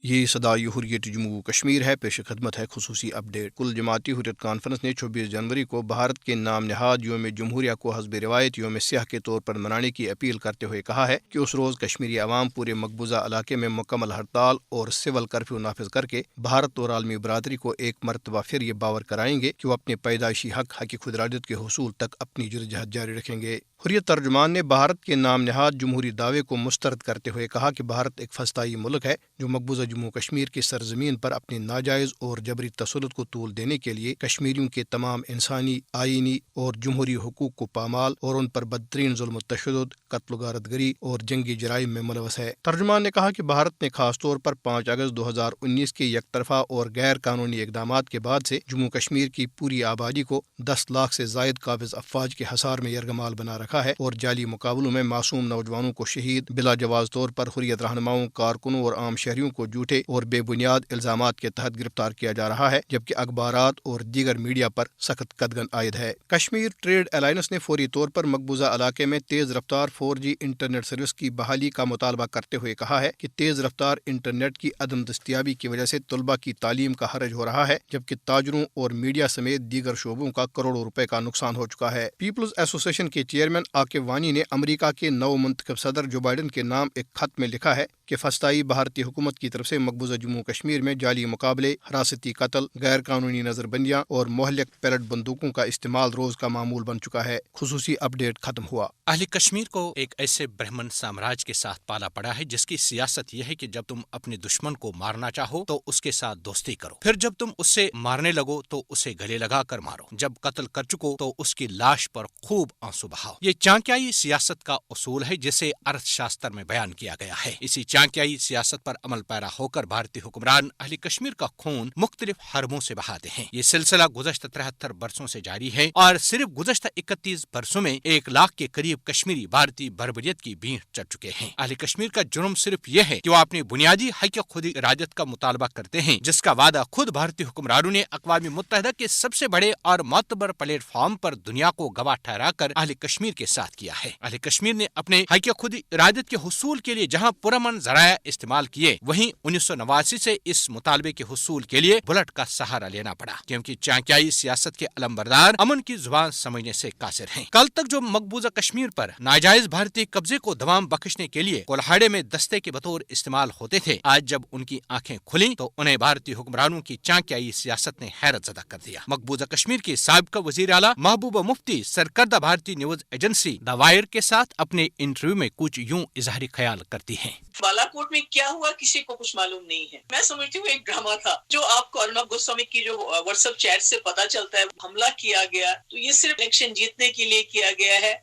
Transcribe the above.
یہ صدائے حریت جموں کشمیر ہے۔ پیش خدمت ہے خصوصی اپ ڈیٹ۔ کل جماعتی حریت کانفرنس نے 24 جنوری کو بھارت کے نام نہاد یوم جمہوریہ کو حسب روایت یوم سیاہ کے طور پر منانے کی اپیل کرتے ہوئے کہا ہے کہ اس روز کشمیری عوام پورے مقبوضہ علاقے میں مکمل ہڑتال اور سول کرفیو نافذ کر کے بھارت اور عالمی برادری کو ایک مرتبہ پھر یہ باور کرائیں گے کہ وہ اپنے پیدائشی حق خود ارادت کے حصول تک اپنی جدوجہد جاری رکھیں گے۔ حریت ترجمان نے بھارت کے نام نہاد جمہوری دعوے کو مسترد کرتے ہوئے کہا کہ بھارت ایک فسطائی ملک ہے جو مقبوضہ جموں کشمیر کی سرزمین پر اپنے ناجائز اور جبری تسلط کو طول دینے کے لیے کشمیریوں کے تمام انسانی، آئینی اور جمہوری حقوق کو پامال اور ان پر بدترین ظلم و تشدد، قتل و غارت گری اور جنگی جرائم میں ملوث ہے۔ ترجمان نے کہا کہ بھارت نے خاص طور پر 5 اگست 2019 کے یک طرفہ اور غیر قانونی اقدامات کے بعد سے جموں کشمیر کی پوری آبادی کو 10 لاکھ سے زائد قابض افواج کے حصار میں یرغمال بنا رکھا ہے اور جعلی مقابلوں میں معصوم نوجوانوں کو شہید، بلا جواز طور پر حریت رہنماؤں، کارکنوں اور عام شہریوں کو جھوٹے اور بے بنیاد الزامات کے تحت گرفتار کیا جا رہا ہے، جبکہ اخبارات اور دیگر میڈیا پر سخت قدغن عائد ہے۔ کشمیر ٹریڈ الائنس نے فوری طور پر مقبوضہ علاقے میں تیز رفتار 4G انٹرنیٹ سروس کی بحالی کا مطالبہ کرتے ہوئے کہا ہے کہ تیز رفتار انٹرنیٹ کی عدم دستیابی کی وجہ سے طلباء کی تعلیم کا حرج ہو رہا ہے، جبکہ تاجروں اور میڈیا سمیت دیگر شعبوں کا کروڑوں روپے کا نقصان ہو چکا ہے۔ پیپلز ایسوسی ایشن کے چیئرمین عاقب وانی نے امریکہ کے نو منتخب صدر جو بائیڈن کے نام ایک خط میں لکھا ہے کہ فسطائی بھارتی حکومت کی طرف سے مقبوضہ جموں کشمیر میں جعلی مقابلے، حراستی قتل، غیر قانونی نظر بندیاں اور مہلک پیلٹ بندوقوں کا استعمال روز کا معمول بن چکا ہے۔ خصوصی اپ ڈیٹ ختم ہوا۔ اہل کشمیر کو ایک ایسے برہمن سامراج کے ساتھ پالا پڑا ہے جس کی سیاست یہ ہے کہ جب تم اپنے دشمن کو مارنا چاہو تو اس کے ساتھ دوستی کرو، پھر جب تم اس سے مارنے لگو تو اسے گلے لگا کر مارو، جب قتل کر چکو تو اس کی لاش پر خوب آنسو بہاؤ۔ یہ چانکیائی سیاست کا اصول ہے جسے ارتھ شاستر میں بیان کیا گیا ہے۔ اسی چانکیائی سیاست پر عمل پیرا ہو کر بھارتی حکمران اہل کشمیر کا خون مختلف حربوں سے بہاتے ہیں۔ یہ سلسلہ گزشتہ 73 برسوں سے جاری ہے اور صرف گزشتہ 31 برسوں میں 1 لاکھ کے قریب کشمیری بھارتی بربریت کی بھینٹ چڑھ چکے ہیں۔ اہل کشمیر کا جرم صرف یہ ہے کہ وہ اپنی بنیادی حق خود ارادت کا مطالبہ کرتے ہیں، جس کا وعدہ خود بھارتی حکمرانوں نے اقوام متحدہ کے سب سے بڑے اور معتبر پلیٹ فارم پر دنیا کو گواہ ٹھہرا کر اہل کشمیر کے ساتھ کیا ہے۔ اہل کشمیر نے اپنے حق خود ارادت کے حصول کے لیے جہاں پرامن ذرائع استعمال کیے، وہیں 1989 سے اس مطالبے کے حصول کے لیے بلٹ کا سہارا لینا پڑا، کیونکہ چانکیائی سیاست کے علمبردار امن کی زبان سمجھنے سے قاصر ہیں۔ کل تک جو مقبوضہ کشمیر پر ناجائز بھارتی قبضے کو دوام بخشنے کے لیے کولہاڑے میں دستے کے بطور استعمال ہوتے تھے، آج جب ان کی آنکھیں کھلیں تو انہیں بھارتی حکمرانوں کی چانکیائی سیاست نے حیرت زدہ کر دیا۔ مقبوضہ کشمیر کی سابقہ وزیر اعلیٰ محبوبہ مفتی سرکردہ بھارتی نیوز ایجنسی دا وائر کے ساتھ اپنے انٹرویو میں کچھ یوں اظہار خیال کرتی ہیں۔ بالا کوٹ میں کیا ہوا کسی کو کچھ معلوم نہیں ہے۔ میں سمجھتی ہوں ایک ڈرامہ تھا جو آپ کو ارنب گوسوامی کی جو واٹس ایپ چیٹ سے پتا چلتا ہے حملہ کیا گیا، تو یہ صرف الیکشن جیتنے کے لیے کیا گیا ہے۔